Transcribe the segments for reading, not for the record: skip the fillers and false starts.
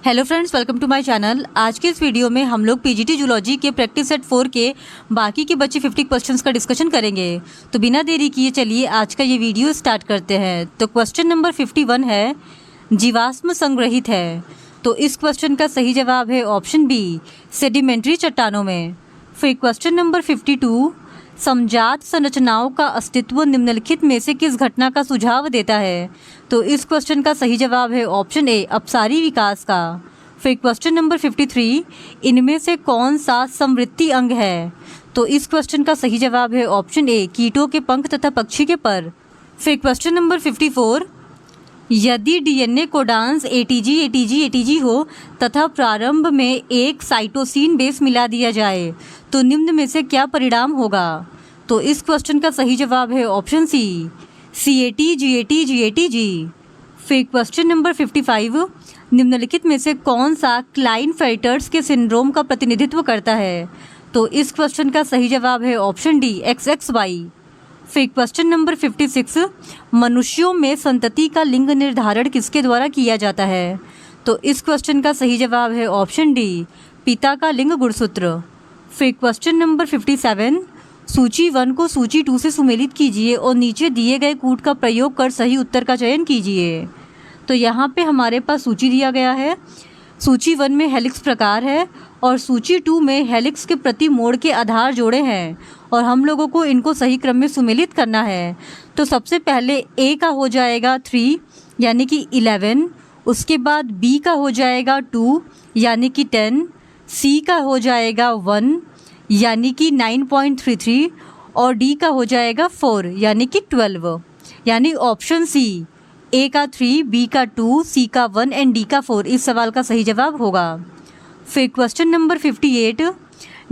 Hello friends, welcome to my channel. आज के इस वीडियो में हम लोग पीजीटी जूलॉजी के प्रैक्टिस सेट 4 के बाकी के बचे 50 क्वेश्चंस का डिस्कशन करेंगे। तो बिना देरी किए चलिए आज का ये वीडियो स्टार्ट करते हैं। तो क्वेश्चन नंबर 51 है, जीवाश्म संग्रहित है। तो इस क्वेश्चन का सही जवाब है ऑप्शन बी, सेडिमेंट्री चट्टानों में। फिर क्वेश्चन नंबर 52, समजात संरचनाओं का अस्तित्व निम्नलिखित में से किस घटना का सुझाव देता है। तो इस क्वेश्चन का सही जवाब है ऑप्शन ए, अपसारी विकास का। फिर क्वेश्चन नंबर 53, इनमें से कौन सा समवृत्ति अंग है। तो इस क्वेश्चन का सही जवाब है ऑप्शन ए, कीटों के पंख तथा पक्षी के पर। फिर क्वेश्चन नंबर 54, यदि डीएनए कोडांस एटीजी हो तथा प्रारंभ में एक साइटोसिन बेस मिला दिया जाए तो निम्न में से क्या परिणाम होगा। तो इस क्वेश्चन का सही जवाब है ऑप्शन सी, GAT। फिर क्वेश्चन नंबर 55, निम्नलिखित में से कौन सा क्लाइनफेल्टर्स के सिंड्रोम का प्रतिनिधित्व करता है। तो इस क्वेश्चन का सही जवाब है ऑप्शन डी, XXY। फिर क्वेश्चन नंबर 56, मनुष्यों में संतति का लिंग निर्धारण किसके द्वारा किया जाता है। तो इस क्वेश्चन का सही जवाब है ऑप्शन डी, पिता का लिंग गुणसूत्र। फिर क्वेश्चन नंबर 57, सूची 1 को सूची 2 से सुमेलित कीजिए और नीचे दिए गए कूट का प्रयोग कर सही उत्तर का चयन कीजिए। तो यहाँ पे हमारे पास सूची दिया गया है। सूची 1 में हेलिक्स प्रकार है और सूची 2 में हेलिक्स के प्रति मोड़ के आधार जोड़े हैं और हम लोगों को इनको सही क्रम में सुमेलित करना है। तो सबसे पहले ए का हो जाएगा 3 यानी कि 11, उसके बाद बी का हो जाएगा 2 यानी कि 10, सी का हो जाएगा 1 यानी कि 9.33 और डी का हो जाएगा 4 यानी कि 12। यानी ऑप्शन सी, ए का 3, बी का 2, सी का 1 एंड डी का 4 इस सवाल का सही जवाब होगा। फिर क्वेश्चन नंबर 58,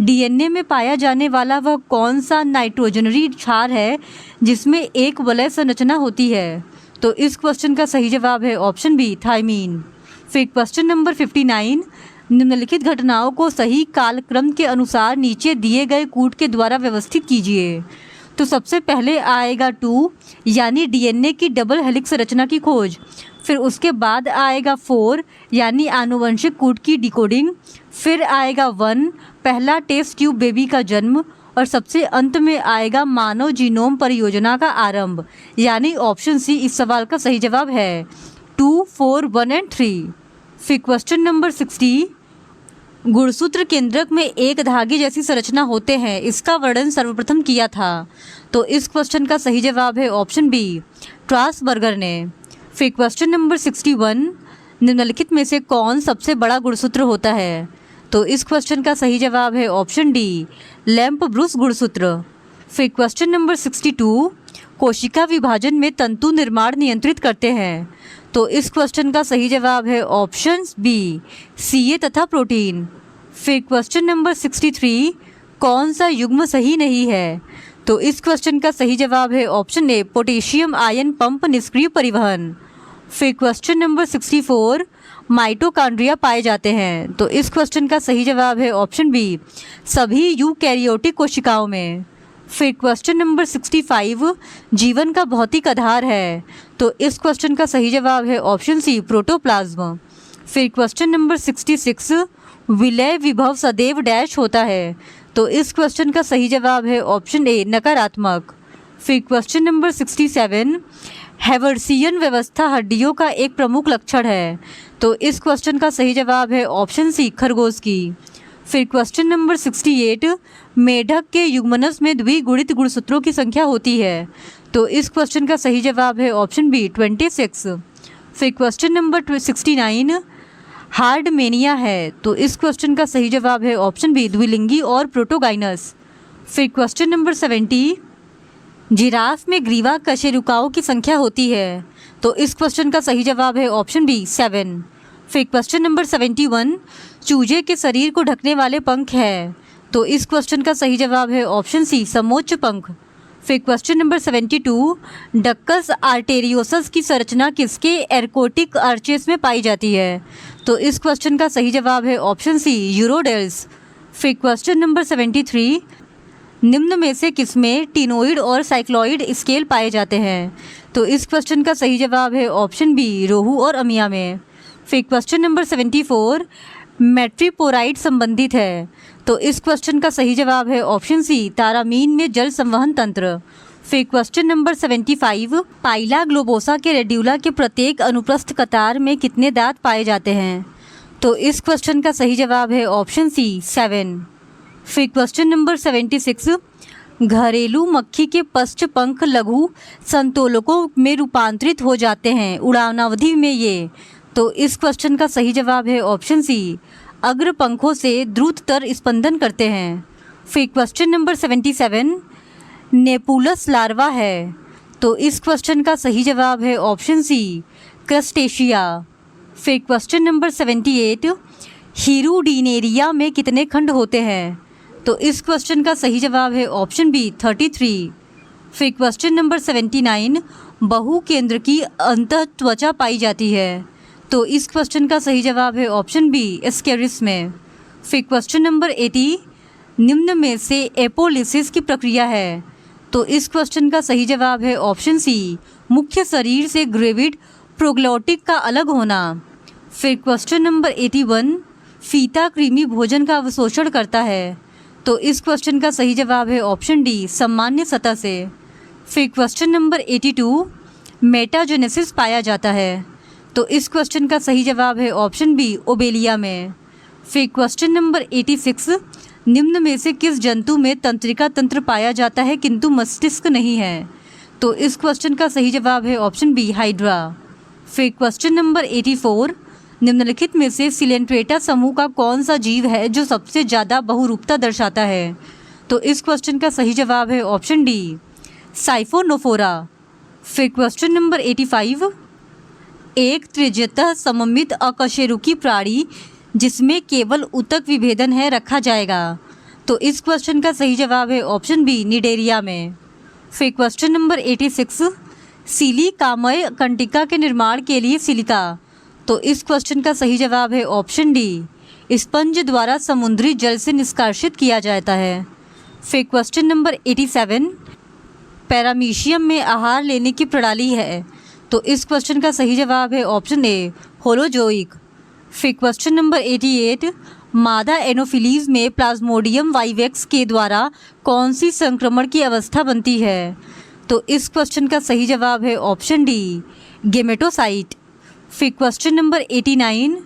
डीएनए में पाया जाने वाला वह कौन सा नाइट्रोजनरी क्षार है जिसमें एक वलय संरचना होती है। तो इस क्वेश्चन का सही जवाब है ऑप्शन बी, थायमीन। फिर क्वेश्चन नंबर 59, निम्नलिखित घटनाओं को सही कालक्रम के अनुसार नीचे दिए गए कूट के द्वारा व्यवस्थित कीजिए। तो सबसे पहले आएगा 2 यानी डीएनए की डबल हेलिक्स रचना की खोज। फिर उसके बाद आएगा 4 यानी आनुवंशिक कूट की डिकोडिंग। फिर आएगा 1, पहला टेस्ट ट्यूब बेबी का जन्म। और सबसे अंत में आएगा मानव जीनोम परियोजना का आरंभ। यानी ऑप्शन सी इस सवाल का सही जवाब है, 2, 4, 1 एंड 3। फिर क्वेश्चन नंबर 60, गुणसूत्र केंद्रक में एक धागे जैसी संरचना होते हैं, इसका वर्णन सर्वप्रथम किया था। तो इस क्वेश्चन का सही जवाब है ऑप्शन बी, स्ट्रासबर्गर ने। फिर क्वेश्चन नंबर 61, निम्नलिखित में से कौन सबसे बड़ा गुणसूत्र होता है। तो इस क्वेश्चन का सही जवाब है ऑप्शन डी, लैम्प ब्रूस गुणसूत्र। फिर क्वेश्चन नंबर 62, कोशिका विभाजन में तंतु निर्माण नियंत्रित करते हैं। तो इस क्वेश्चन का सही जवाब है ऑप्शन बी, CA तथा प्रोटीन। फिर क्वेश्चन नंबर 63, कौन सा युग्म सही नहीं है। तो इस क्वेश्चन का सही जवाब है option A, potassium ion pump निष्क्रिय परिवहन। फिर क्वेश्चन नंबर 64, माइटोकॉन्ड्रिया पाए जाते हैं। तो इस क्वेश्चन का सही जवाब है ऑप्शन बी, सभी यूकैरियोटिक कोशिकाओं में। फिर क्वेश्चन नंबर 65, जीवन का भौतिक आधार है। तो इस क्वेश्चन का सही जवाब है ऑप्शन सी, प्रोटोप्लाज्म। फिर क्वेश्चन नंबर 66, विलय विभव सदैव डैश होता है। तो इस क्वेश्चन का सही जवाब है ऑप्शन ए, नकारात्मक। फिर क्वेश्चन नंबर 67, हैवर्सियन व्यवस्था हड्डियों का एक प्रमुख लक्षण है। तो इस क्वेश्चन का सही जवाब है ऑप्शन सी, खरगोश की। फिर क्वेश्चन नंबर 68, मेढक के युग्मनस में द्विगुणित गुणसूत्रों की संख्या होती है। तो इस क्वेश्चन का सही जवाब है ऑप्शन बी, 26। फिर क्वेश्चन नंबर 69, हार्डमेनिया है। तो इस क्वेश्चन का सही जवाब है ऑप्शन बी, द्विलिंगी और प्रोटोगाइनस। फिर क्वेश्चन नंबर 70, जिराफ में ग्रीवा कशेरुकाओं की संख्या होती है। तो इस क्वेश्चन का सही जवाब है ऑप्शन बी, 7। फिर क्वेश्चन नंबर 71, चूजे के शरीर को ढकने वाले पंख है। तो इस क्वेश्चन का सही जवाब है ऑप्शन सी, समोच्च पंख। फिर क्वेश्चन नंबर 72, डक्कस आर्टेरियोसस की संरचना किसके एरकोटिक आर्चेस में पाई जाती है। तो इस क्वेश्चन का सही जवाब है ऑप्शन सी, यूरोडेल्स। फिर क्वेश्चन नंबर 73, निम्न में से किसमें टिनोइड और साइक्लॉइड स्केल पाए जाते हैं। तो इस क्वेश्चन का सही जवाब है ऑप्शन बी, रोहू और अमिया में। फिर क्वेश्चन नंबर 74 मेट्रीपोराइड संबंधित है। तो इस क्वेश्चन का सही जवाब है ऑप्शन सी, तारामीन में जल संवहन तंत्र। फिर क्वेश्चन नंबर 75 पाइला ग्लोबोसा के रेड्यूला के प्रत्येक अनुप्रस्थ कतार में कितने दांत पाए जाते हैं? तो इस क्वेश्चन का सही जवाब है ऑप्शन सी, 7। फिर क्वेश्चन नंबर 76 घरेलू मक्खी के पश्च पंख लघु संतोलकों में रूपांतरित हो जाते हैं उड़ानावधि में ये। तो इस क्वेश्चन का सही जवाब है ऑप्शन सी, अग्र पंखों से द्रुततर स्पंदन करते हैं। फिर क्वेश्चन नंबर 77 नेपुलस लार्वा है। तो इस क्वेश्चन का सही जवाब है ऑप्शन सी, क्रस्टेशिया। फिर क्वेश्चन नंबर 78 हीरुडिनेरिया में कितने खंड होते हैं? तो इस क्वेश्चन का सही जवाब है ऑप्शन बी, 33। फिर क्वेश्चन नंबर 79 बहु केंद्र की अंतः त्वचा पाई जाती है। तो इस क्वेश्चन का सही जवाब है ऑप्शन बी, एस्केरिस में। फिर क्वेश्चन नंबर 80 निम्न में से एपोलिसिस की प्रक्रिया है। तो इस क्वेश्चन का सही जवाब है ऑप्शन सी, मुख्य शरीर से ग्रेविड प्रोग्लोटिक का अलग होना। फिर क्वेश्चन नंबर 81 फीता कृमि भोजन का अवशोषण करता है। तो इस क्वेश्चन का सही जवाब है ऑप्शन डी, सामान्य सतह से। फिर क्वेश्चन नंबर 82 मेटाजेनेसिस पाया जाता है। तो इस क्वेश्चन का सही जवाब है ऑप्शन बी, ओबेलिया में। फिर क्वेश्चन नंबर 86 निम्न में से किस जंतु में तंत्रिका तंत्र पाया जाता है किंतु मस्तिष्क नहीं है? तो इस क्वेश्चन का सही जवाब है ऑप्शन बी, हाइड्रा। फिर क्वेश्चन नंबर 84 निम्नलिखित में से सिलेंट्रेटा समूह का कौन सा जीव है जो सबसे ज़्यादा बहुरूपता दर्शाता है? तो इस क्वेश्चन का सही जवाब है ऑप्शन डी, साइफोनोफोरा। फिर क्वेश्चन नंबर 85 एक त्रिज्यतः सममित अकशेरुकी प्राणी जिसमें केवल ऊतक विभेदन है रखा जाएगा। तो इस क्वेश्चन का सही जवाब है ऑप्शन बी, निडेरिया में। फिर क्वेश्चन नंबर 86 सिलिकामय कंटिका के निर्माण के लिए सिलिका। तो इस क्वेश्चन का सही जवाब है ऑप्शन डी, स्पंज द्वारा समुद्री जल से निष्कासित किया जाता है। फिर क्वेश्चन नंबर 87 पैरामीशियम में आहार लेने की प्रणाली है। तो इस क्वेश्चन का सही जवाब है ऑप्शन ए, होलोजोइक। फिर क्वेश्चन नंबर 88 मादा एनोफिलीज में प्लाज्मोडियम वाइवेक्स के द्वारा कौन सी संक्रमण की अवस्था बनती है? तो इस क्वेश्चन का सही जवाब है ऑप्शन डी, गेमेटोसाइट। फिर क्वेश्चन नंबर 89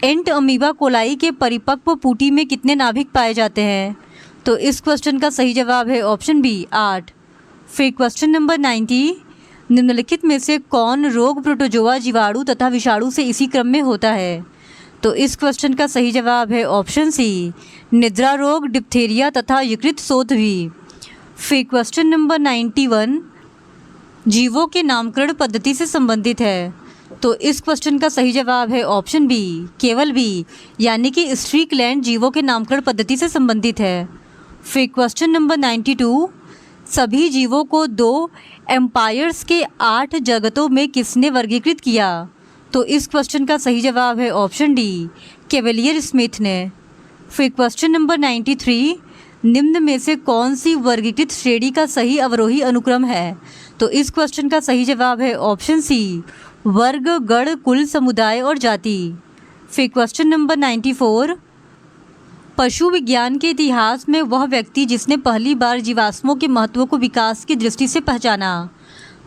एंट अमीबा कोलाई के परिपक्व पुटी में कितने नाभिक पाए जाते हैं? तो इस क्वेश्चन का सही जवाब है ऑप्शन बी, 8। फिर क्वेश्चन नंबर 90 निम्नलिखित में से कौन रोग प्रोटोजोआ जीवाणु तथा विषाणु से इसी क्रम में होता है? तो इस क्वेश्चन का सही जवाब है ऑप्शन सी, निद्रा रोग, डिप्थेरिया तथा यकृत शोथ भी। फिर क्वेश्चन नंबर 91 जीवों के नामकरण पद्धति से संबंधित है। तो इस क्वेश्चन का सही जवाब है ऑप्शन बी, केवल बी, यानी कि स्ट्रीकलैंड जीवों के नामकरण पद्धति से संबंधित है। फिर क्वेश्चन नंबर 92 सभी जीवों को 2 एम्पायर्स के 8 जगतों में किसने वर्गीकृत किया? तो इस क्वेश्चन का सही जवाब है ऑप्शन डी, कैवेलियर स्मिथ ने। फिर क्वेश्चन नंबर 93 निम्न में से कौन सी वर्गीकृत श्रेणी का सही अवरोही अनुक्रम है? तो इस क्वेश्चन का सही जवाब है ऑप्शन सी, वर्ग, गण, कुल, समुदाय और जाति। फिर क्वेश्चन नंबर 94 पशु विज्ञान के इतिहास में वह व्यक्ति जिसने पहली बार जीवाश्मों के महत्व को विकास की दृष्टि से पहचाना।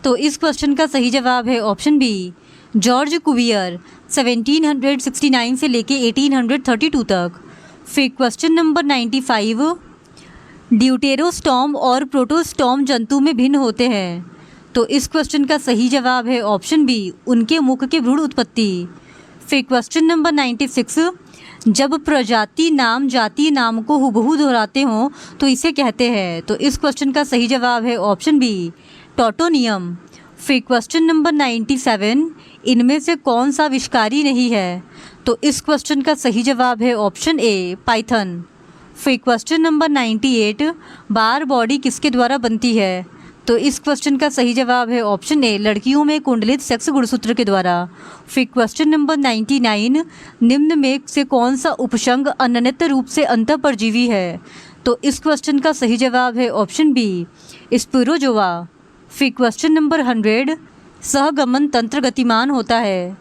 तो इस क्वेश्चन का सही जवाब है ऑप्शन बी, जॉर्ज कुवियर, 1769 से लेके 1832 तक। फिर क्वेश्चन नंबर 95 ड्यूटेरोस्टॉम और प्रोटोस्टॉम जंतु में भिन्न होते हैं। तो इस क्वेश्चन का सही जवाब है ऑप्शन बी, उनके मुख के भ्रूण उत्पत्ति। फिर क्वेश्चन नंबर 96 जब प्रजाति नाम जाति नाम को हुबहू दोहराते हों तो इसे कहते हैं। तो इस क्वेश्चन का सही जवाब है ऑप्शन बी, टॉटोनियम। फिर क्वेश्चन नंबर 97 इनमें से कौन सा विषकारी नहीं है? तो इस क्वेश्चन का सही जवाब है ऑप्शन ए, पाइथन। फिर क्वेश्चन नंबर 98 बार बॉडी किसके द्वारा बनती है? तो इस क्वेश्चन का सही जवाब है ऑप्शन ए, लड़कियों में कुंडलित सेक्स गुणसूत्र के द्वारा। फिर क्वेश्चन नंबर 99 निम्न में से कौन सा उपसंग अनन्यत रूप से अंतःपरजीवी है? तो इस क्वेश्चन का सही जवाब है ऑप्शन बी, स्पिरोजोआ। फिर क्वेश्चन नंबर 100 सहगमन तंत्र गतिमान होता है।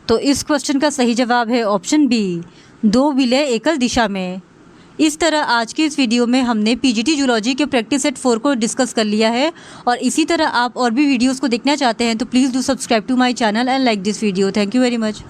तो इस क्वेश्चन का सही जवाब है ऑप्शन बी, 2 विलय एकल दिशा में। इस तरह आज के इस वीडियो में हमने पीजीटी जूलॉजी के प्रैक्टिस सेट 4 को डिस्कस कर लिया है। और इसी तरह आप और भी वीडियोस को देखना चाहते हैं तो please do subscribe to my channel and like this video. Thank you very much.